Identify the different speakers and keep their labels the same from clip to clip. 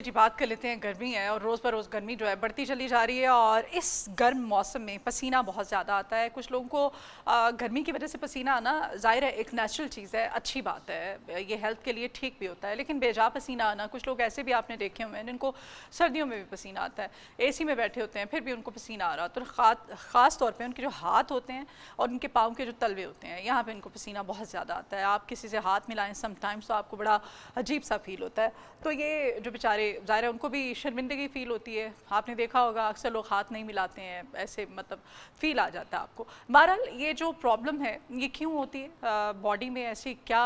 Speaker 1: जी बात कर लेते हैं। गर्मी है और रोज़ बरोज़ गर्मी जो है बढ़ती चली जा रही है और इस गर्म मौसम में पसीना बहुत ज़्यादा आता है। कुछ लोगों को गर्मी की वजह से पसीना आना ज़ाहिर है एक नेचुरल चीज़ है, अच्छी बात है, ये हेल्थ के लिए ठीक भी होता है। लेकिन बेजा पसीना आना, कुछ लोग ऐसे भी आपने देखे हुए हैं जिनको सर्दियों में भी पसीना आता है, एसी में बैठे होते हैं फिर भी उनको पसीना आ रहा होता है। तो ख़ास तौर पर उनके जो हाथ होते हैं और उनके पाँव के जो तलवे होते हैं, यहाँ पर इनको पसीना बहुत ज़्यादा आता है। आप किसी से हाथ मिलाएं समटाइम्स तो आपको बड़ा अजीब सा फील होता है। तो ये जो बेचारे ज़ाहिर है उनको भी शर्मिंदगी फ़ील होती है। आपने देखा होगा अक्सर लोग हाथ नहीं मिलाते हैं, ऐसे मतलब फ़ील आ जाता है आपको। बहरहाल ये जो प्रॉब्लम है ये क्यों होती है बॉडी में, ऐसी क्या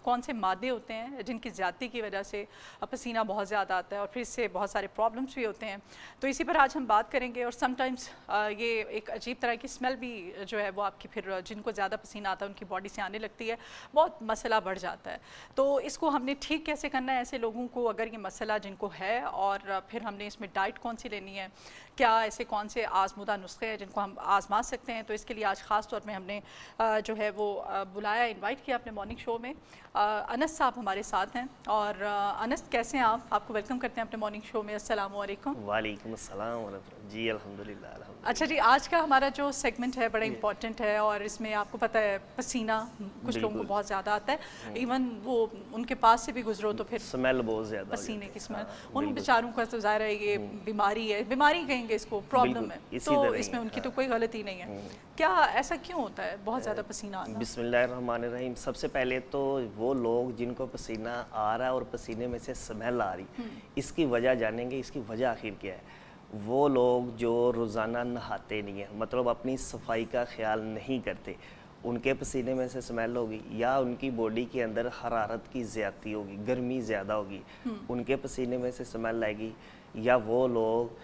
Speaker 1: कौन से मादे होते हैं जिनकी ज़्यादती की वजह से पसीना बहुत ज़्यादा आता है और फिर इससे बहुत सारे प्रॉब्लम्स भी होते हैं। तो इसी पर आज हम बात करेंगे। और समटाइम्स ये एक अजीब तरह की स्मेल भी जो है वो आपकी फिर जिनको ज़्यादा पसीना आता है उनकी बॉडी से आने लगती है, बहुत मसला बढ़ जाता है। तो इसको हमने ठीक कैसे करना है ऐसे लोगों को अगर ये मसला जिनको है, और फिर हमने इसमें डाइट कौन सी लेनी है, क्या ऐसे कौन से आजमूदा नुस्खे हैं जिनको हम आजमा सकते हैं। तो इसके लिए आज ख़ास तौर में हमने जो है वो बुलाया, इनवाइट किया अपने मॉर्निंग शो में। अनस साहब हमारे साथ हैं। और अनस कैसे हैं आप? आपको वेलकम करते हैं अपने मॉर्निंग शो में। अस्सलाम वालेकुम।
Speaker 2: वालेकुम अस्सलाम जी, अल्हम्दुलिल्लाह अल्हम्दुलिल्लाह।
Speaker 1: अच्छा जी, आज का हमारा जो सेगमेंट है बड़ा इंपॉर्टेंट है और इसमें आपको पता है पसीना कुछ लोगों को बहुत ज़्यादा आता है। इवन वो उनके पास से भी गुजरो तो फिर
Speaker 2: स्मेल बहुत ज़्यादा
Speaker 1: पसीने की स्मेल,
Speaker 2: हाँ,
Speaker 1: उन बेचारों का तो ज़ाहिर है ये बीमारी है, बीमारी कहेंगे इसको, प्रॉब्लम है। तो इसमें उनकी तो कोई गलती नहीं है। क्या ऐसा क्यों होता है बहुत ज़्यादा पसीना आना?
Speaker 2: बिस्मिल्लाहिर्रहमानिर्रहीम। सबसे पहले तो वो लोग जिनको पसीना आ रहा है और पसीने में से स्मेल आ रही, इसकी वजह जानेंगे। इसकी वजह आखिर क्या है? वो लोग जो रोज़ाना नहाते नहीं हैं, मतलब अपनी सफाई का ख्याल नहीं करते, उनके पसीने में से स्मेल होगी, या उनकी बॉडी के अंदर हरारत की ज़्यादती होगी, गर्मी ज़्यादा होगी, उनके पसीने में से स्मेल आएगी। या वो लोग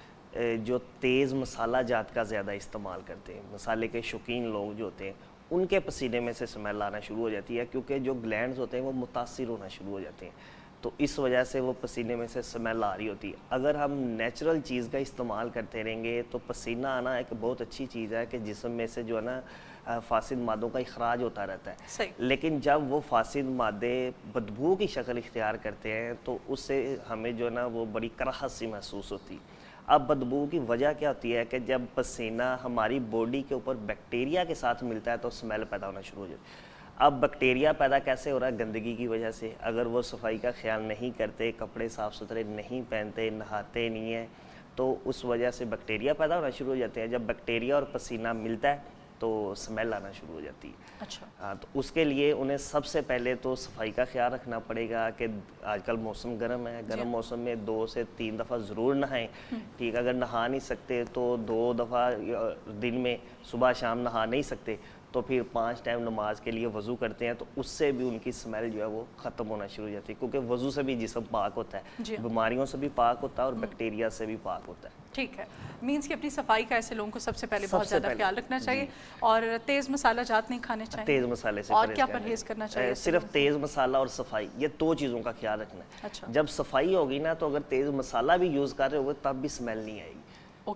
Speaker 2: जो तेज़ मसाला जात का ज़्यादा इस्तेमाल करते हैं, मसाले के शौकीन लोग जो होते हैं, उनके पसीने में से स्मेल आना शुरू हो जाती है, क्योंकि जो ग्लैंड्स होते हैं वो मुतासिर होना शुरू हो जाते हैं। तो इस वजह से वो पसीने में से स्मेल आ रही होती है। अगर हम नेचुरल चीज़ का इस्तेमाल करते रहेंगे तो पसीना आना एक बहुत अच्छी चीज़ है कि जिस्म में से जो है ना फासिद मादों का इखराज होता रहता है।
Speaker 1: सही।
Speaker 2: लेकिन जब वो फासिद मादे बदबू की शक्ल इख्तियार करते हैं तो उससे हमें जो है ना वो बड़ी कराहत सी महसूस होती है। अब बदबू की वजह क्या होती है कि जब पसीना हमारी बॉडी के ऊपर बैक्टीरिया के साथ मिलता है तो स्मेल पैदा होना शुरू हो जाती है। अब बैक्टीरिया पैदा कैसे हो रहा है? गंदगी की वजह से। अगर वो सफाई का ख्याल नहीं करते, कपड़े साफ़ सुथरे नहीं पहनते, नहाते नहीं हैं, तो उस वजह से बैक्टीरिया पैदा होना शुरू हो जाते हैं। जब बैक्टीरिया और पसीना मिलता है तो स्मेल आना शुरू हो जाती है।
Speaker 1: अच्छा।
Speaker 2: हाँ, तो उसके लिए उन्हें सबसे पहले तो सफाई का ख्याल रखना पड़ेगा कि आजकल मौसम गर्म है, गर्म मौसम में 2 से 3 दफ़ा ज़रूर नहाएं। ठीक, अगर नहा नहीं सकते तो 2 दफ़ा दिन में सुबह शाम नहा नहीं सकते तो फिर 5 टाइम नमाज के लिए वज़ू करते हैं, तो उससे भी उनकी स्मेल जो है वो ख़त्म होना शुरू हो जाती है, क्योंकि वज़ू से भी जिस्म पाक होता है, बीमारियों से भी पाक होता है और बैक्टीरिया से भी पाक होता है।
Speaker 1: ठीक है, मीन्स कि अपनी सफाई का ऐसे लोगों को सबसे पहले बहुत ज़्यादा ख्याल रखना चाहिए और तेज़ मसाला जात नहीं खाने चाहिए।
Speaker 2: तेज़ मसाले से
Speaker 1: और क्या परहेज़ करना चाहिए?
Speaker 2: सिर्फ तेज़ मसाला और सफाई, ये 2 चीज़ों का ख्याल रखना है।
Speaker 1: अच्छा।
Speaker 2: जब सफाई होगी ना तो अगर तेज़ मसाला भी यूज़ कर रहे होगे तब भी स्मेल नहीं आएगी।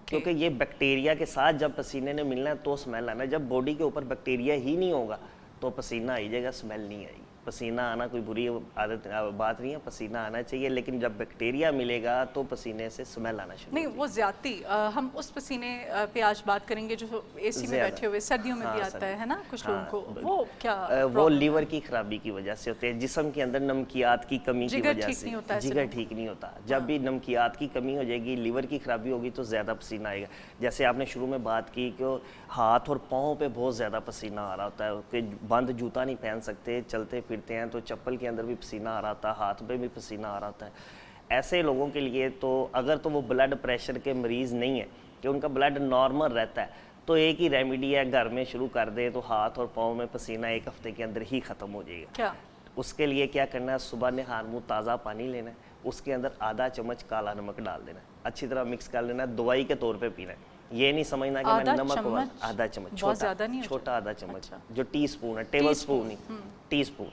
Speaker 2: क्योंकि ये बैक्टीरिया के साथ जब पसीने ने मिलना है तो स्मेल आना है। जब बॉडी के ऊपर बैक्टीरिया ही नहीं होगा तो पसीना आ जाएगा, स्मेल नहीं आएगी। पसीना आना कोई बुरी आदत बात नहीं है, पसीना आना चाहिए, लेकिन जब बैक्टीरिया मिलेगा तो पसीने से स्मेल आना शुरू
Speaker 1: नहीं, वो ज़्यादती हम उस पसीने पे आज बात करेंगे जो एसी में बैठे हुए सर्दियों में भी आता है ना कुछ लोगों को। वो क्या
Speaker 2: वो लीवर की खराबी की वजह से होते हैं, जिस्म के अंदर नमकियात की कमी की वजह से। जिगर ठीक नहीं होता। जब भी नमकियात की कमी हो जाएगी, लीवर की खराबी होगी तो ज़्यादा पसीना आएगा। जैसे आपने शुरू में बात की कि हाथ और पाँव पे बहुत ज़्यादा पसीना आ रहा होता है, कि बंद जूता नहीं पहन सकते, चलते फिरते हैं तो चप्पल के अंदर भी पसीना आ रहा था, हाथ पे भी पसीना आ रहा था। ऐसे लोगों के लिए तो अगर तो वो ब्लड प्रेशर के मरीज़ नहीं है कि उनका ब्लड नॉर्मल रहता है, तो एक ही रेमेडी है, घर में शुरू कर दे तो हाथ और पाँव में पसीना 1 हफ्ते के अंदर ही ख़त्म हो जाएगा।
Speaker 1: क्या?
Speaker 2: उसके लिए क्या करना है? सुबह नहा मुँह ताज़ा पानी लेना है, उसके अंदर आधा चम्मच काला नमक डाल देना है, अच्छी तरह मिक्स कर लेना है, दवाई के तौर पे पीना है। ये नहीं समझना कि मैं नमक आधा चम्मच, छोटा आधा चम्मच। अच्छा। जो टी स्पून है, टेबल स्पून नहीं, टी स्पून,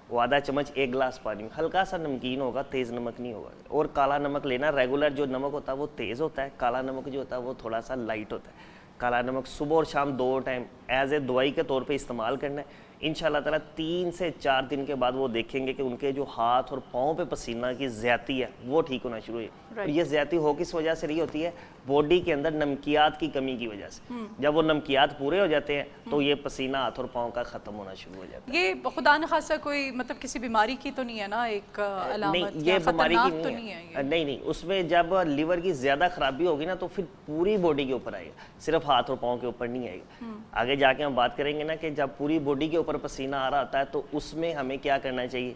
Speaker 2: वो आधा चम्मच 1 गिलास पानी में। हल्का सा नमकीन होगा, तेज़ नमक नहीं होगा। और काला नमक लेना। रेगुलर जो नमक होता है वो तेज़ होता है, काला नमक जो होता है वो थोड़ा सा लाइट होता है। काला नमक सुबह और शाम 2 टाइम एज ए दवाई के तौर पे इस्तेमाल करना है। इंशाल्लाह ताला 3 से 4 दिन के बाद वो देखेंगे कि उनके जो हाथ और पाँव पे पसीना की ज़्यादती है वो ठीक होना शुरू हुई। और ये ज़्यादती हो किस वजह से रही होती है? बॉडी के अंदर नमकियात की कमी की वजह से। जब वो नमकियात पूरे हो जाते हैं तो ये पसीना हाथ और पाँव का ख़त्म होना शुरू हो जाता है।
Speaker 1: ये खुदा न खासा कोई मतलब किसी बीमारी की तो नहीं है ना, एक अलामत
Speaker 2: नहीं, ये बीमारी की
Speaker 1: तो
Speaker 2: नहीं
Speaker 1: है
Speaker 2: है। नहीं, उसमें जब लीवर की ज़्यादा खराबी होगी ना तो फिर पूरी बॉडी के ऊपर आएगा, सिर्फ हाथ और पाँव के ऊपर नहीं आएगा। आगे जाके हम बात करेंगे ना कि जब पूरी बॉडी के ऊपर पसीना आ रहा होता है तो उसमें हमें क्या करना चाहिए।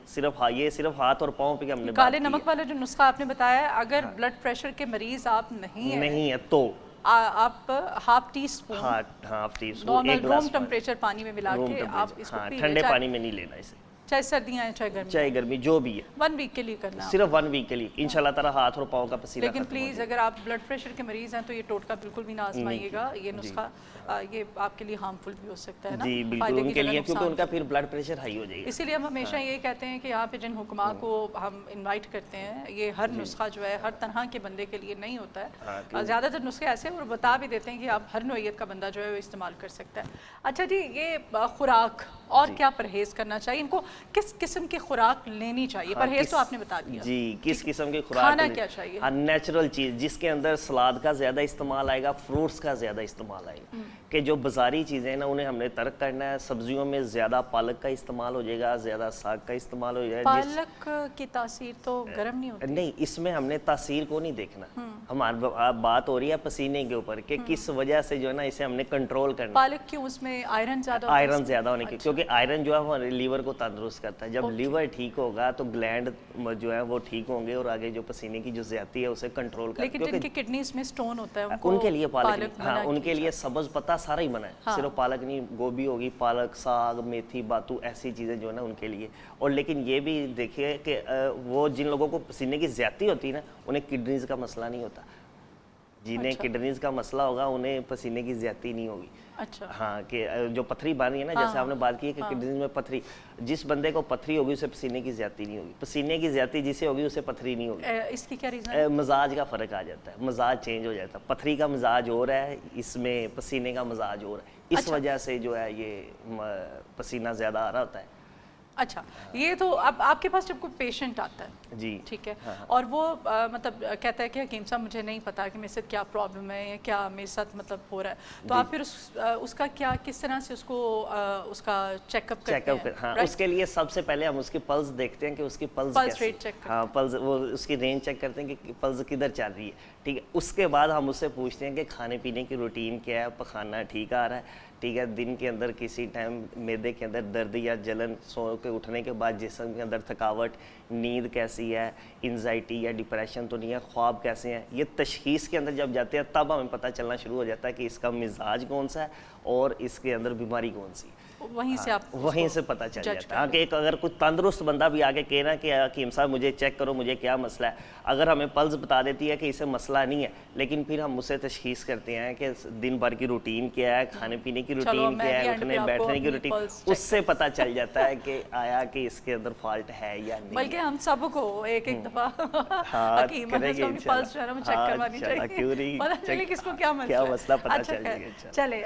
Speaker 2: ये सिर्फ हाथ और पाँव पे हमने
Speaker 1: काले नमक वाला जो नुस्खा आपने बताया, अगर ब्लड प्रेशर के मरीज आप नहीं है
Speaker 2: तो
Speaker 1: आप half tea spoon
Speaker 2: half tea spoon
Speaker 1: normal room temperature पानी में मिला के आप इसको पी
Speaker 2: ठंडे पानी में नहीं लेना इसे,
Speaker 1: चाहे सर्दियां हैं चाहे गर्मी
Speaker 2: जो भी है।
Speaker 1: 1 वीक के लिए करना,
Speaker 2: सिर्फ 1 वीक के लिए इंशाल्लाह ताला हाथ और पाँव का पसीना।
Speaker 1: लेकिन प्लीज़ अगर आप ब्लड प्रेशर के मरीज़ हैं तो ये टोटका बिल्कुल भी ना आजमाइएगा। ये नुस्खा ये आपके लिए हार्मफुल भी हो सकता है ना,
Speaker 2: जी बिल्कुल उनके लिए, क्योंकि उनका फिर ब्लड प्रेशर हाई हो जाएगा।
Speaker 1: इसीलिए हम हमेशा ये कहते हैं कि यहाँ पे जिन हुक्मा को हम इनवाइट करते हैं, ये हर नुस्खा जो है हर तरह के बंदे के लिए नहीं होता है। ज़्यादातर नुस्खे ऐसे और बता भी देते हैं कि आप हर नौइयत का बंदा जो है वो इस्तेमाल कर सकता है। अच्छा जी, ये खुराक और क्या परहेज़ करना चाहिए, इनको किस किस्म की खुराक लेनी चाहिए? परहेज़ तो आपने बता दिया
Speaker 2: जी, किस किस्म की खुराक
Speaker 1: खाना क्या चाहिए?
Speaker 2: नेचुरल चीज़ जिसके अंदर सलाद का ज़्यादा इस्तेमाल आएगा, फ्रूट्स का ज़्यादा इस्तेमाल आएगा। कि जो बाज़ारी चीज़ें हैं ना उन्हें हमने तर्क करना है। सब्जियों में ज़्यादा पालक का इस्तेमाल हो जाएगा, ज़्यादा साग का इस्तेमाल हो जाएगा।
Speaker 1: पालक की तासीर तो गर्म नहीं होती।
Speaker 2: नहीं, इसमें हमने तासीर को नहीं देखना। हमारी बात हो रही है पसीने के ऊपर कि किस वजह से जो है ना इसे हमने कंट्रोल करना।
Speaker 1: पालक क्यों? उसमें आयरन ज़्यादा,
Speaker 2: आयरन ज़्यादा होने की, क्योंकि आयरन जो है हमारे लीवर को तंदुरुस्त करता है। जब लीवर ठीक होगा तो ग्लैंड जो है वो ठीक होंगे और आगे जो पसीने की जो ज़्यादती है उसे कंट्रोल कर।
Speaker 1: लेकिन जिनकी किडनीज में स्टोन होता है
Speaker 2: उनके लिए पालक हाँ, उनके लिए सब्ज़ पत्ता सारा ही बना है। सिर्फ पालक नहीं, गोभी होगी, पालक, साग, मेथी, बातू, ऐसी चीज़ें जो है ना उनके लिए। और लेकिन ये भी देखिए कि वो जिन लोगों को पसीने की ज़्यादती होती है ना उन्हें किडनीज का मसला नहीं होता। जिन्हें किडनीज का मसला होगा उन्हें पसीने की ज़्यादती नहीं होगी।
Speaker 1: अच्छा
Speaker 2: हाँ, कि जो पथरी बन रही है ना, जैसे आपने बात की है कि किडनीज में पथरी, जिस बंदे को पथरी होगी उसे पसीने की ज़्यादती नहीं होगी। पसीने की ज़्यादती जिसे होगी उसे पथरी नहीं होगी।
Speaker 1: इसकी क्या रीज़न है?
Speaker 2: मिजाज का फ़र्क आ जाता है, मिजाज चेंज हो जाता है। पथरी का मिजाज हो रहा है, इसमें पसीने का मिजाज हो रहा है। इस वजह से जो है ये पसीना ज़्यादा आ रहा होता है।
Speaker 1: अच्छा, ये तो अब आपके पास जब कोई पेशेंट आता है
Speaker 2: जी,
Speaker 1: ठीक है, और वो मतलब कहता है कि हकीम साहब मुझे नहीं पता कि मेरे साथ क्या प्रॉब्लम है या क्या मेरे साथ मतलब हो रहा है, तो आप फिर उसका क्या किस तरह से उसको उसका चेकअप करते हैं?
Speaker 2: हाँ, उसके लिए सबसे पहले हम उसकी पल्स देखते हैं कि उसकी पल्स
Speaker 1: रेट चेक,
Speaker 2: हाँ पल्स, वो उसकी रेंज चेक करते हैं कि पल्स किधर चल रही है। ठीक है, उसके बाद हम उससे पूछते हैं कि खाने पीने की रूटीन क्या है, पखाना ठीक आ रहा है, ठीक है, दिन के अंदर किसी टाइम मैदे के अंदर दर्द या जलन, सो के उठने के बाद जिस्म के अंदर थकावट, नींद कैसी है, एंजाइटी या डिप्रेशन तो नहीं है, ख्वाब कैसे हैं। ये तशखीस के अंदर जब जाते हैं तब हमें पता चलना शुरू हो जाता है कि इसका मिजाज कौन सा है और इसके अंदर बीमारी कौन सी।
Speaker 1: वहीं से आप
Speaker 2: वहीं से पता चल जाता है कि एक अगर कोई तंदुरुस्त बंदा भी आके कहना कि हकीम साहब मुझे चेक करो, मुझे क्या मसला है, अगर हमें पल्स बता देती है कि इसे मसला नहीं है, लेकिन फिर हम उससे तशखीस करते हैं कि दिन भर की रूटीन क्या है, खाने पीने की रूटीन क्या है, उठने बैठने की रूटीन, उससे पता चल जाता है कि आया कि इसके अंदर फॉल्ट है या नहीं।
Speaker 1: बल्कि हम सबको एक एक दफा हकीम पल्स जो है ना चेक करवानी चाहिए, पता चले किसको क्या मसला
Speaker 2: पता चल जाएगा।
Speaker 1: चले,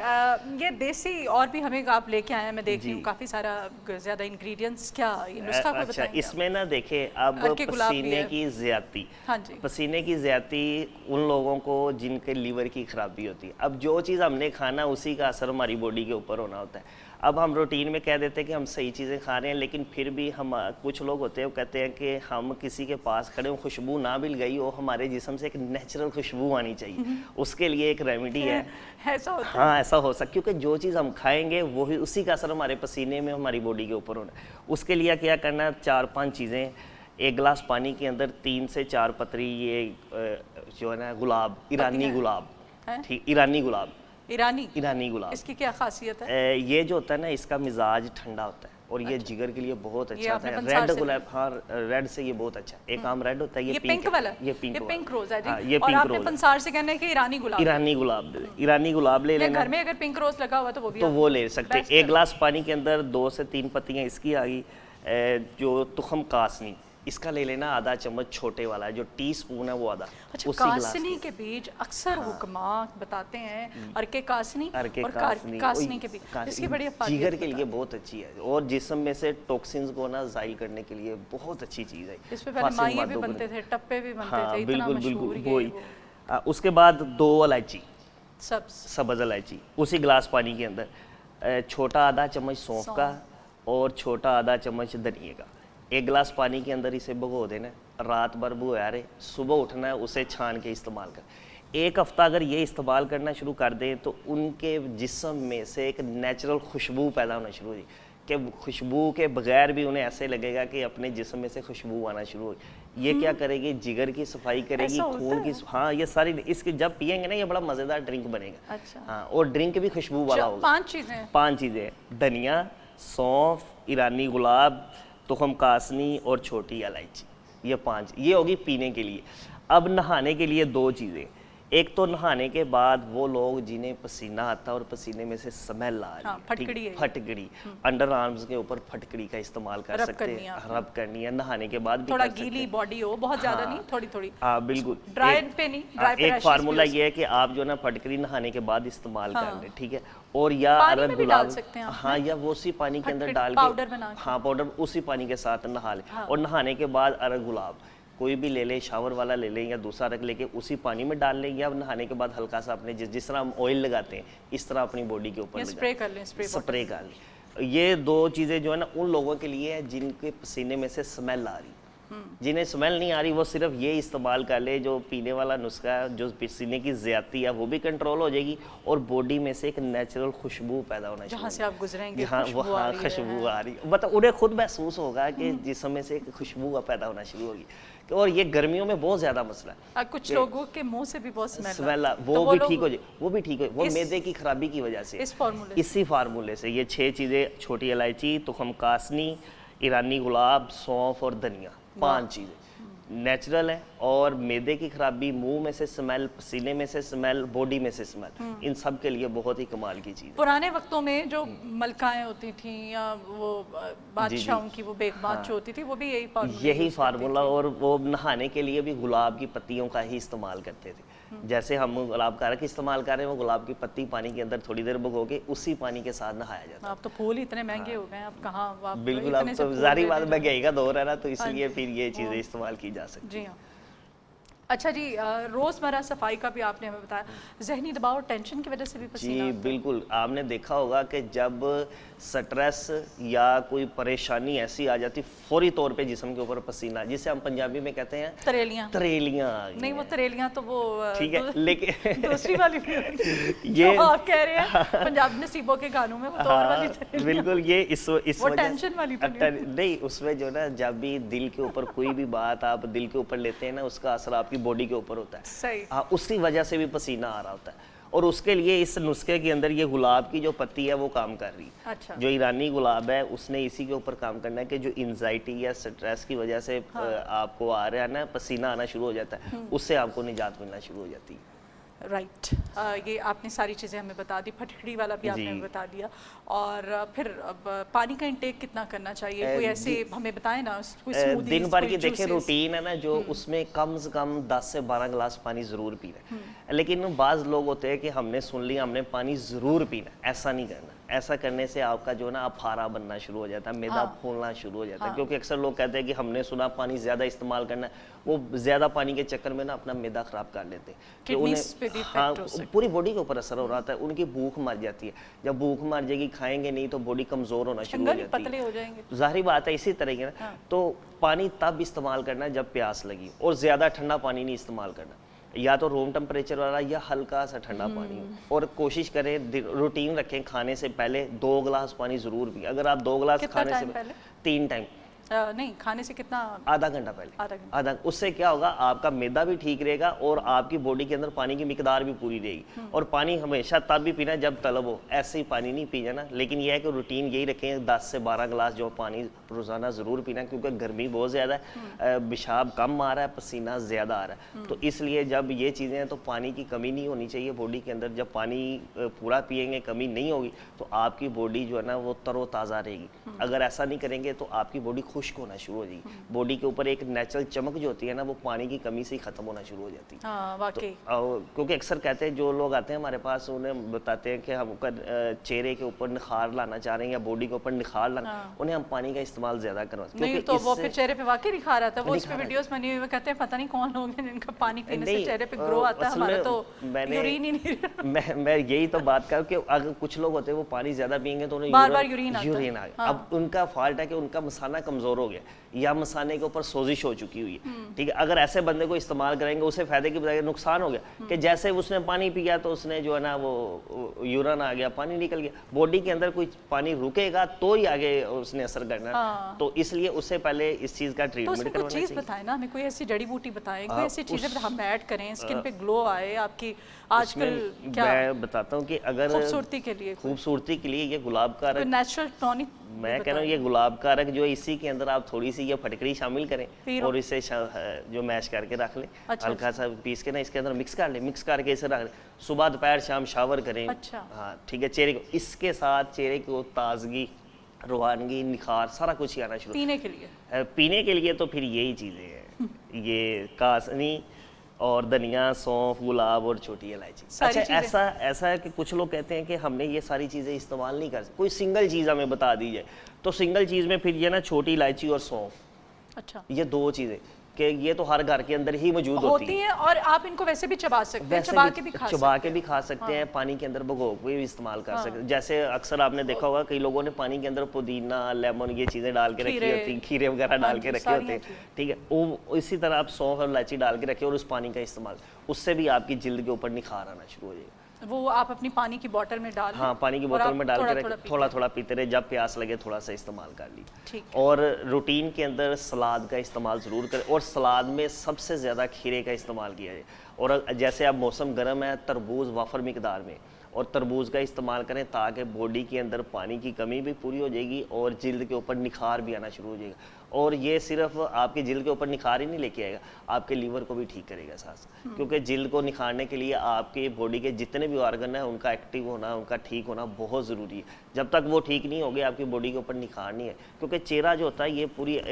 Speaker 1: ये देसी और भी हमें आप लेके आए हैं, मैं देख रही हूँ काफी सारा ज्यादा इंग्रेडिएंट्स, क्या ये नुस्खा कोई बताएंगे?
Speaker 2: इसमें ना देखिए, अब पसीने की ज़्यादती,
Speaker 1: हाँ जी,
Speaker 2: पसीने की ज़्यादती उन लोगों को जिनके लीवर की खराबी होती है। अब जो चीज़ हमने खाना उसी का असर हमारी बॉडी के ऊपर होना होता है। अब हम रूटीन में कह देते हैं कि हम सही चीज़ें खा रहे हैं, लेकिन फिर भी हम कुछ लोग होते हैं वो कहते हैं कि हम किसी के पास खड़े हो, खुशबू ना मिल गई हो, हमारे जिस्म से एक नेचुरल खुशबू आनी चाहिए, उसके लिए एक रेमेडी है।
Speaker 1: ऐसा होता है?
Speaker 2: हाँ, ऐसा हो सकता, क्योंकि जो चीज़ हम खाएंगे वही उसी का असर हमारे पसीने में हमारी बॉडी के ऊपर होना है। उसके लिए क्या करना है, 4-5 चीज़ें। 1 गिलास पानी के अंदर 3 से 4 पत्री ये जो है ना गुलाब, ईरानी गुलाब, ठीक, ईरानी गुलाब, ईरानी गुलाब,
Speaker 1: इसकी क्या खासियत है?
Speaker 2: ये जो होता है ना इसका मिजाज ठंडा होता है और ये जिगर के लिए बहुत अच्छा होता है। रेड गुलाब, हाँ रेड से ये बहुत अच्छा है। एक आम रेड होता है, ये पिंक वाला, ये पिंक
Speaker 1: रोज है जी।
Speaker 2: ये
Speaker 1: और आपने पंसार से कहना है कि ईरानी गुलाब
Speaker 2: ले लेना।
Speaker 1: घर में अगर पिंक रोज लगा हुआ तो वो भी
Speaker 2: वो ले सकते हैं। 1 गिलास पानी के अंदर 2 से 3 पत्तियां इसकी आ गई, जो तुखम कासनी, इसका ले लेना आधा चम्मच छोटे वाला, जो टी स्पून है वो आधा।
Speaker 1: अच्छा,
Speaker 2: उसी गिलास
Speaker 1: कासनी के बीज अक्सर हुक्मा बताते हैं, अरके कासनी और कासनी के बीज, इसकी बड़ी
Speaker 2: जिगर के लिए बहुत अच्छी है और जिस्म में से टॉक्सिन्स को ना जाइल करने के लिए बहुत अच्छी चीज़ है।
Speaker 1: इस पे पहले माये भी बनते थे, टप्पे भी बनते थे, इतना मशहूर ये
Speaker 2: वही। उसके बाद 2 इलायची, सब्ज़ इलायची उसी गिलास पानी के अंदर, छोटा आधा चम्मच सौंफ का और छोटा आधा चम्मच धनिए का। 1 गिलास पानी के अंदर इसे भिगो देना, रात भर भिगोया रहे, सुबह उठना है उसे छान के इस्तेमाल कर। 1 हफ्ता अगर ये इस्तेमाल करना शुरू कर दें तो उनके जिस्म में से एक नेचुरल खुशबू पैदा होना शुरू हो जाए कि खुशबू के बगैर भी उन्हें ऐसे लगेगा कि अपने जिस्म में से खुशबू आना शुरू हो। ये क्या करेगी, जिगर की सफाई करेगी, खून की, हाँ ये सारी, इसके जब पियेंगे ना ये बड़ा मज़ेदार ड्रिंक बनेगा।
Speaker 1: अच्छा।
Speaker 2: हाँ, और ड्रिंक भी खुशबू वाला होगा। 5 चीज़ें, धनिया, सौंफ, ईरानी गुलाब, तुखम कासनी और छोटी इलायची, ये 5, ये होगी पीने के लिए। अब नहाने के लिए 2 चीज़ें। एक तो नहाने के बाद वो लोग जिन्हें पसीना आता है और पसीने में से स्मेल आ रही है, फटकड़ी, अंडर आर्म्स के ऊपर फटकड़ी का इस्तेमाल कर सकते हैं, रब करनी है नहाने के बाद भी,
Speaker 1: थोड़ा गीली बॉडी हो, बहुत ज्यादा नहीं, थोड़ी थोड़ी।
Speaker 2: हाँ बिल्कुल,
Speaker 1: ड्राई पे नहीं, ड्राई पे
Speaker 2: एक फार्मूला ये है कि आप जो ना फटकड़ी नहाने के बाद इस्तेमाल कर लें, ठीक है। और या अरग गुलाब, हाँ, या वो उसी पानी के अंदर डाल के, हाँ पाउडर उसी पानी के साथ नहा लें। और नहाने के बाद अरग गुलाब कोई भी ले लें, शावर वाला ले लें या दूसरा रख लेके उसी पानी में डाल लें, या नहाने के बाद हल्का सा अपने जिस तरह हम ऑयल लगाते हैं इस तरह अपनी बॉडी के ऊपर
Speaker 1: स्प्रे कर लें,
Speaker 2: स्प्रे कर लें। ये 2 चीज़ें जो है ना उन लोगों के लिए है जिनके पसीने में से स्मेल आ रही, जिन्हें स्मेल नहीं आ रही वो सिर्फ ये इस्तेमाल कर ले, जो पीने वाला नुस्खा है, जो पसीने की ज़्यादती है वो भी कंट्रोल हो जाएगी और बॉडी में से एक नेचुरल खुशबू पैदा होना चाहिए,
Speaker 1: जहाँ से आप गुजरेंगे,
Speaker 2: हाँ वो, हाँ खुशबू आ रही, मतलब उन्हें खुद महसूस होगा कि जिस्म में से एक खुशबू पैदा होना शुरू होगी। और ये गर्मियों में बहुत ज्यादा मसला है,
Speaker 1: कुछ लोगों के मुंह से भी बहुत
Speaker 2: स्मेल, वो भी ठीक हो जाए, वो भी ठीक हो, वो मैदे की खराबी की वजह से, इसी फार्मूले से। ये 6 चीज़ें, छोटी इलायची, तुखम कासनी, ईरानी गुलाब, सौंफ और धनिया, 5 चीज़ें नेचुरल है। और मैदे की खराबी, मुंह में से स्मेल, पसीने में से स्मेल, बॉडी में से स्मेल, इन सब के लिए बहुत ही कमाल की चीज़ है।
Speaker 1: पुराने वक्तों में जो मलकाएं होती थी या वो बादशाहों की वो बेगमात जो होती थी वो भी यही फार्मूला,
Speaker 2: और वो नहाने के लिए भी गुलाब की पत्तियों का ही इस्तेमाल करते थे। जैसे हम गुलाब का रख इस्तेमाल कर रहे हैं, वो गुलाब की पत्ती पानी के अंदर थोड़ी देर भिगो के उसी पानी के साथ नहाया जाता है।
Speaker 1: अब तो फूल इतने महंगे हो गए हैं, अब कहाँ,
Speaker 2: बिल्कुल, अब तो जारी बात महंगाई का दौर है ना, तो इसलिए फिर ये चीज़ें इस्तेमाल की जा सकती है।
Speaker 1: जी हाँ। अच्छा जी, रोज़मर्रा सफाई का भी आपने हमें बताया, जहनी दबाव और टेंशन की वजह से भी पसीना
Speaker 2: जी बिल्कुल, आपने देखा होगा कि जब स्ट्रेस या कोई परेशानी ऐसी आ जाती फौरी तौर पे जिस्म के ऊपर पसीना, जिसे हम पंजाबी में कहते हैं तरेलियां
Speaker 1: नहीं, वो तरेलियां तो वो
Speaker 2: ठीक है, लेकिन
Speaker 1: दूसरी वाली ये आप कह रहे हैं पंजाबी नसीबों के गानों में, वो तो और वाली
Speaker 2: बिल्कुल, ये इस
Speaker 1: वो टेंशन वाली तो
Speaker 2: नहीं, उसमें जो ना जब भी दिल के ऊपर कोई भी बात आप दिल के ऊपर लेते हैं ना, उसका असर आपकी बॉडी के ऊपर होता है।
Speaker 1: सही।
Speaker 2: हाँ, उसी वजह से भी पसीना आ रहा होता है, और उसके लिए इस नुस्खे के अंदर ये गुलाब की जो पत्ती है वो काम कर रही है।
Speaker 1: अच्छा।
Speaker 2: जो ईरानी गुलाब है उसने इसी के ऊपर काम करना है कि जो एंजाइटी या स्ट्रेस की वजह से आपको आ रहा है ना, पसीना आना शुरू हो जाता है, उससे आपको निजात मिलना शुरू हो जाती है।
Speaker 1: राइट, ये आपने सारी चीज़ें हमें बता दी, फटकड़ी वाला भी आपने हमें बता दिया। और फिर अब पानी का इंटेक कितना करना चाहिए, कोई ऐसे हमें बताएं ना,
Speaker 2: दिन भर की देखें रूटीन है ना जो, उसमें कम से कम 10 से 12 गिलास पानी ज़रूर पीना है। लेकिन बाज़ लोग होते हैं कि हमने सुन लिया, हमने पानी ज़रूर पीना, ऐसा नहीं करना। ऐसा करने से आपका जो ना अफारा बनना शुरू हो जाता है, मैदा फूलना शुरू हो जाता है, क्योंकि अक्सर लोग कहते हैं कि हमने सुना पानी ज़्यादा इस्तेमाल करना है, वो ज़्यादा पानी के चक्कर में ना अपना मैदा ख़राब कर लेते हैं, कि उन्हें, हाँ, पूरी बॉडी के ऊपर असर हो रहा था, उनकी भूख मर जाती है। जब भूख मर जाएगी, खाएंगे नहीं तो बॉडी कमज़ोर होना शुरू हो जाती है,
Speaker 1: पतले हो जाएंगे,
Speaker 2: ज़ाहिर बात है। इसी तरह की ना, तो पानी तब इस्तेमाल करना जब प्यास लगी, और ज़्यादा ठंडा पानी नहीं इस्तेमाल करना, या तो रूम टेम्परेचर वाला या हल्का सा ठंडा पानी हो। और कोशिश करें, रूटीन रखें, खाने से पहले 2 गिलास पानी जरूर पिए। अगर आप 2 गिलास खाने से पहले 3 टाइम
Speaker 1: नहीं, खाने से कितना,
Speaker 2: आधा घंटा पहले, आधा, उससे क्या होगा, आपका मैदा भी ठीक रहेगा और आपकी बॉडी के अंदर पानी की मिकदार भी पूरी रहेगी। और पानी हमेशा तब भी पीना जब तलब हो, ऐसे ही पानी नहीं पी जाना। लेकिन यह है कि रूटीन यही रखें, 10 से 12 गिलास जो पानी रोज़ाना ज़रूर पीना, क्योंकि गर्मी बहुत ज़्यादा है, पेशाब कम आ रहा है, पसीना ज़्यादा आ रहा है। तो इसलिए जब ये चीज़ें हैं तो पानी की कमी नहीं होनी चाहिए बॉडी के अंदर। जब पानी पूरा पिएंगे, कमी नहीं होगी, तो आपकी बॉडी जो है ना वो तरोताज़ा रहेगी। अगर ऐसा नहीं करेंगे तो आपकी बॉडी खुश खुश्क होना शुरू हो जाएगी, बॉडी के ऊपर एक नेचुरल चमक जो होती है ना वो पानी की कमी से ही खत्म होना शुरू हो जाती है।
Speaker 1: हाँ वाकई।
Speaker 2: क्योंकि अक्सर कहते हैं जो लोग आते हैं हमारे पास, उन्हें बताते हैं कि हम चेहरे के ऊपर निखार लाना चाह रहे हैं या बॉडी के ऊपर निखार लाना, उन्हें हम पानी का इस्तेमाल ज्यादा करवाते हैं।
Speaker 1: नहीं तो वो फिर चेहरे पे वाकई निखार आता है, वो उस पे वीडियोस बनी हुई कहते हैं पता नहीं कौन लोग हैं जिनका पानी पीने से चेहरे पे ग्लो आता है, हमारा तो यूरिन ही नहीं।
Speaker 2: मैं यही तो बात कर कि अगर कुछ लोग होते हैं वो पानी ज्यादा पियेंगे तो उन्हें
Speaker 1: बार-बार यूरिन
Speaker 2: आ गया। अब उनका फॉल्ट है कि उनका मसाना कमजोर हो गया या मसाने के ऊपर सोजिश हो चुकी हुई है, ठीक है। अगर ऐसे बंदे को इस्तेमाल करेंगे उसे फायदे की बजाय नुकसान हो गया कि जैसे उसने पानी पिया तो उसने जो है ना वो यूरिन आ गया, पानी निकल गया, बॉडी के अंदर कोई पानी रुकेगा तो ही आगे उसने असर करना। तो इसलिए उससे पहले इस चीज का ट्रीटमेंट करवाना चाहिए।
Speaker 1: बताएं ना हमें, कोई ऐसी जड़ी बूटी बताएं, कोई ऐसी चीजें हम ऐड करें स्किन पे ग्लो आए आपकी। आजकल क्या
Speaker 2: मैं बताता हूँ कि अगर
Speaker 1: खूबसूरती के लिए
Speaker 2: ये गुलाब का
Speaker 1: नेचुरल टॉनिक,
Speaker 2: मैं कह रहा हूँ ये गुलाब का रंग जो है इसी के अंदर आप थोड़ी सी ये फटकड़ी शामिल करें और इसे जो मैश करके रख लें, हल्का सा पीस के ना इसके अंदर मिक्स कर लें, मिक्स करके इसे रख लें, सुबह दोपहर शाम शावर करें। हाँ ठीक है, चेहरे को इसके साथ चेहरे को ताजगी, रुहानगी, निखार सारा कुछ ही आना शुरू। पीने के लिए तो फिर यही चीज़ें हैं, ये कासनी और धनिया, सौंफ, गुलाब और छोटी इलायची। अच्छा ऐसा है कि कुछ लोग कहते हैं कि हमने ये सारी चीज़ें इस्तेमाल नहीं कर सकते, कोई सिंगल चीज़ हमें बता दी जाए तो सिंगल चीज़ में फिर ये ना छोटी इलायची और सौंफ,
Speaker 1: अच्छा
Speaker 2: ये दो चीज़ें कि ये तो हर घर के अंदर ही मौजूद होती है
Speaker 1: और आप इनको वैसे भी चबा सकते हैं, चबा के भी खा सकते हैं,
Speaker 2: पानी के अंदर भिगो के भी इस्तेमाल कर सकते हैं। जैसे अक्सर आपने देखा होगा कई लोगों ने पानी के अंदर पुदीना, लेमन ये चीज़ें डाल के रखी होती हैं, खीरे वगैरह डाल के रखे होते हैं, ठीक है। वो इसी तरह आप सौंफ और इलायची डाल के रखे और उस पानी का इस्तेमाल, उससे भी आपकी जिल्द के ऊपर निखार आना शुरू हो जाएगा।
Speaker 1: वो आप अपनी पानी की बोतल में डाल,
Speaker 2: हाँ पानी की बोतल में डाल के थोड़ा थोड़ा पीते रहे, जब प्यास लगे थोड़ा सा इस्तेमाल कर ली। और रूटीन के अंदर सलाद का इस्तेमाल ज़रूर करें और सलाद में सबसे ज़्यादा खीरे का इस्तेमाल किया जाए। और जैसे अब मौसम गर्म है, तरबूज वाफर मिकदार में और तरबूज का इस्तेमाल करें ताकि बॉडी के अंदर पानी की कमी भी पूरी हो जाएगी और जिल्द के ऊपर निखार भी आना शुरू हो जाएगा। और ये सिर्फ आपके जिल्द के ऊपर निखार ही नहीं लेके आएगा, आपके लीवर को भी ठीक करेगा साथ, क्योंकि जिल्द को निखारने के लिए आपके बॉडी के जितने भी ऑर्गन हैं उनका एक्टिव होना, उनका ठीक होना बहुत ज़रूरी है। जब तक वो ठीक नहीं होंगे आपकी बॉडी के ऊपर निखार नहीं है, क्योंकि चेहरा जो होता है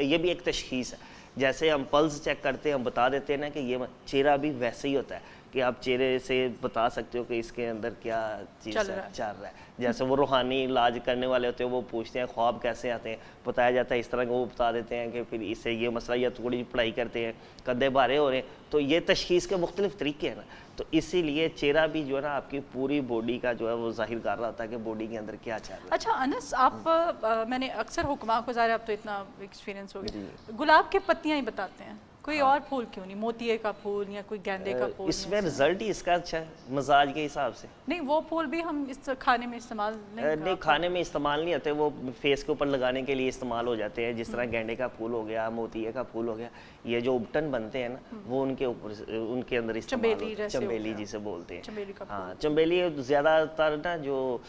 Speaker 2: ये भी एक तशखीस है। जैसे हम पल्स चेक करते हैं, हम बता देते हैं ना कि ये चेहरा भी वैसे ही होता है कि आप चेहरे से बता सकते हो कि इसके अंदर क्या चीज़ चल रहा है। जैसे वो रूहानी इलाज करने वाले होते हैं, वो पूछते हैं ख्वाब कैसे आते हैं, बताया जाता है इस तरह का, वो बता देते हैं कि फिर इससे ये मसला, या थोड़ी पढ़ाई करते हैं कंधे भारे हो रहे हैं, तो ये तशखीस के मुख्तलिफ तरीके हैं ना। तो इसीलिए चेहरा भी जो है ना आपकी पूरी बॉडी का जो है वो जाहिर कर रहा होता है कि बॉडी के अंदर क्या चल रहा है।
Speaker 1: अच्छा अनस, आप मैंने अक्सर हुक्मा को, ज़ाहिर अब तो इतना एक्सपीरियंस हो गया, गुलाब के पत्तियाँ ही बताते हैं, कोई और फूल क्यों नहीं, मोतिये का फूल या कोई गेंदे का फूल?
Speaker 2: इसमें रिजल्ट ही इसका अच्छा है मजाज के हिसाब से।
Speaker 1: नहीं वो फूल भी हम इस खाने में इस्तेमाल
Speaker 2: नहीं खाने में इस्तेमाल नहीं होते, वो फेस के ऊपर लगाने के लिए इस्तेमाल हो जाते हैं। जिस तरह गेंडे का फूल हो गया, मोतिये का फूल हो गया, ये जो उपटन बनते हैं ना वो उनके ऊपर, उनके अंदर इस्तेमाल, चमेली जिसे बोलते हैं। हाँ चमेली ज़्यादातर ना जो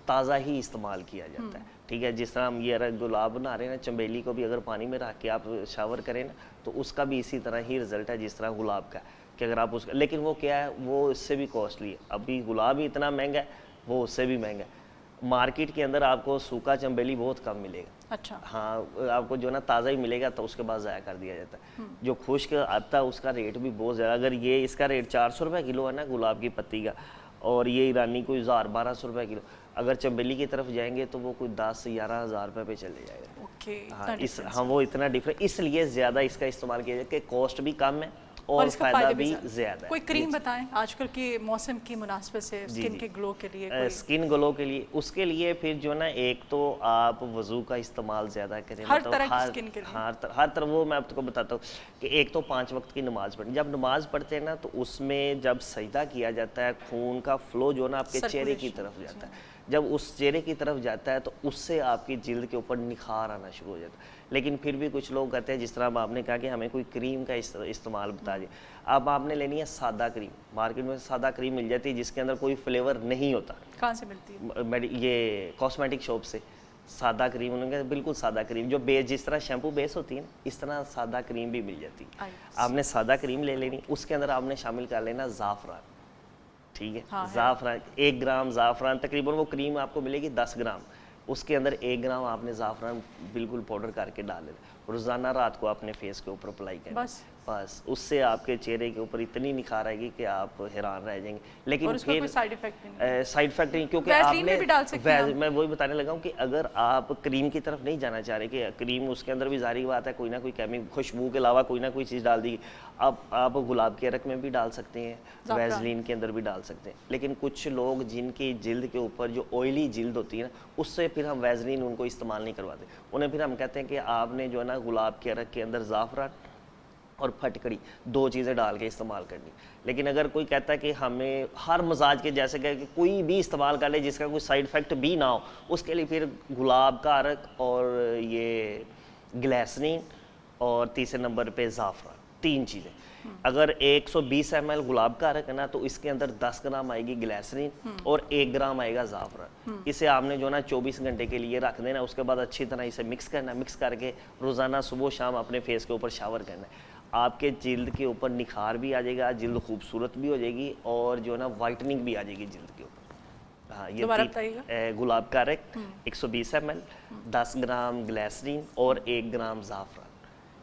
Speaker 2: ताज़ा ही इस्तेमाल किया जाता है, ठीक है। जिस तरह हम ये अगर गुलाब बना रहे हैं ना, चमेली को भी अगर पानी में रख के आप शावर करें ना तो उसका भी इसी तरह ही रिजल्ट है जिस तरह गुलाब का, कि अगर आप उसका, लेकिन वो क्या है, वो इससे भी कॉस्टली है। अभी गुलाब ही इतना महंगा है, वो उससे भी महंगा है। मार्केट के अंदर आपको सूखा चमेली बहुत कम मिलेगा।
Speaker 1: अच्छा
Speaker 2: हाँ, आपको जो ना ताज़ा ही मिलेगा तो उसके बाद ज़ाया कर दिया जाता है। जो खुश्क आता है उसका रेट भी बहुत ज़्यादा, अगर ये इसका रेट 400 रुपये किलो है ना गुलाब की पत्ती का, और ये ईरानी कोई 1000-1200 रुपये किलो। अगर चमेली की तरफ जाएंगे तो वो कोई 10-11 हज़ार रुपये पे चले जाएगा। हाँ वो इतना डिफरेंट, इसलिए ज़्यादा इसका इस्तेमाल किया जाए कि कॉस्ट भी कम है और फायदा भी ज़्यादा है।
Speaker 1: कोई क्रीम बताएं आजकल के मौसम की मुनासिबत से स्किन के ग्लो के लिए?
Speaker 2: स्किन ग्लो के लिए, उसके लिए फिर जो ना, एक तो आप वजू का इस्तेमाल ज़्यादा करें,
Speaker 1: हर तरह की स्किन के लिए,
Speaker 2: हर तरह। वो मैं आपको बताता हूँ कि एक तो 5 वक्त की नमाज़ पढ़ें। जब नमाज़ पढ़ते हैं ना तो उसमें जब सजदा किया जाता है, खून का फ्लो जो ना आपके चेहरे की तरफ जाता है, जब उस चेहरे की तरफ जाता है तो उससे आपकी जिल्द के ऊपर निखार आना शुरू हो जाता है। लेकिन फिर भी कुछ लोग कहते हैं, जिस तरह आपने कहा कि हमें कोई क्रीम का इस्तेमाल बता दें, अब आपने लेनी है सादा क्रीम। मार्केट में सादा क्रीम मिल जाती है जिसके अंदर कोई फ्लेवर नहीं होता।
Speaker 1: कहाँ से मिलती है?
Speaker 2: ये कॉस्मेटिक शॉप से सादा क्रीम, उन्होंने बिल्कुल सादा क्रीम जो बेस, जिस तरह शैम्पू बेस होती है ना, इस तरह सादा क्रीम भी मिल जाती है। आपने सादा क्रीम ले लेनी, उसके अंदर आपने शामिल कर लेना ज़ाफ़रान, ठीक है। ज़ाफ़रान 1 ग्राम ज़ाफ़रान, तकरीबन वो क्रीम आपको मिलेगी 10 ग्राम, उसके अंदर 1 ग्राम आपने ज़ाफ़रान बिल्कुल पाउडर करके डाल देना, रोज़ाना रात को अपने फेस के ऊपर अप्लाई करें। बस उससे आपके चेहरे के ऊपर इतनी निखार आएगी कि आप हैरान रह जाएंगे। लेकिन
Speaker 1: और
Speaker 2: फिर
Speaker 1: कोई साइड इफेक्ट नहीं
Speaker 2: साइड इफेक्ट नहीं, क्योंकि
Speaker 1: वैसलीन में भी डाल सकते हैं
Speaker 2: मैं वही बताने लगा हूँ कि अगर आप क्रीम की तरफ नहीं जाना चाह रहे कि क्रीम उसके अंदर भी ज़ाहिर बात है कोई ना कोई केमिकल, खुशबू के अलावा कोई ना कोई चीज़ डाल दी, आप गुलाब के अरक में भी डाल सकते हैं, वैसलीन के अंदर भी डाल सकते हैं। लेकिन कुछ लोग जिनकी जिल्द के ऊपर जो ऑयली जिल्द होती है ना, उससे फिर हम वैसलीन उनको इस्तेमाल नहीं करवाते। उन्हें फिर हम कहते हैं कि आपने जो है ना गुलाब के अरक के अंदर ज़ाफ़रान और फटकड़ी 2 चीज़ें डाल के इस्तेमाल करनी। लेकिन अगर कोई कहता है कि हमें हर मजाज के जैसे कि कोई भी इस्तेमाल कर ले जिसका कोई साइड इफ़ेक्ट भी ना हो, उसके लिए फिर गुलाब का अरक और ये ग्लिसरीन और तीसरे नंबर पे ज़ाफ़रान, 3 चीज़ें। अगर 120 ml गुलाब का अरक है ना, तो इसके अंदर 10 ग्राम आएगी ग्लिसरीन और 1 ग्राम आएगा ज़ाफ़रान। इसे आपने जो ना 24 घंटे के लिए रख देना, उसके बाद अच्छी तरह इसे मिक्स करना, मिक्स करके रोज़ाना सुबह शाम अपने फेस के ऊपर शावर करना है। आपके जिल्द के ऊपर निखार भी आ जाएगा, जिल्द खूबसूरत भी हो जाएगी और जो ना वाइटनिंग भी आ जाएगी जिल्द के ऊपर। हाँ, ये गुलाब का अरक 120 ml, 10 ग्राम ग्लिसरीन और 1 ग्राम ज़ाफ़रान।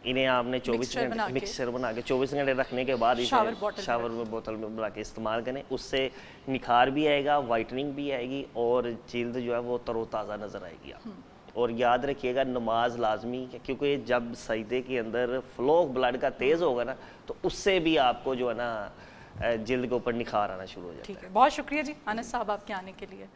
Speaker 2: इन्हें आपने 24 घंटे मिक्सचर बना के 24 घंटे रखने के बाद इसे शावर में बोतल में बना के इस्तेमाल करें। उससे निखार भी आएगा, वाइटनिंग भी आएगी और जिल्द जो है वो तरोताज़ा नज़र आएगी आप। और याद रखिएगा नमाज लाजमी है, क्योंकि जब सजदे के अंदर फ्लो ब्लड का तेज़ होगा ना, तो उससे भी आपको जो है ना जिल्द के ऊपर निखार आना शुरू हो जाता है।
Speaker 1: ठीक है, बहुत शुक्रिया जी अनस साहब आपके आने के लिए।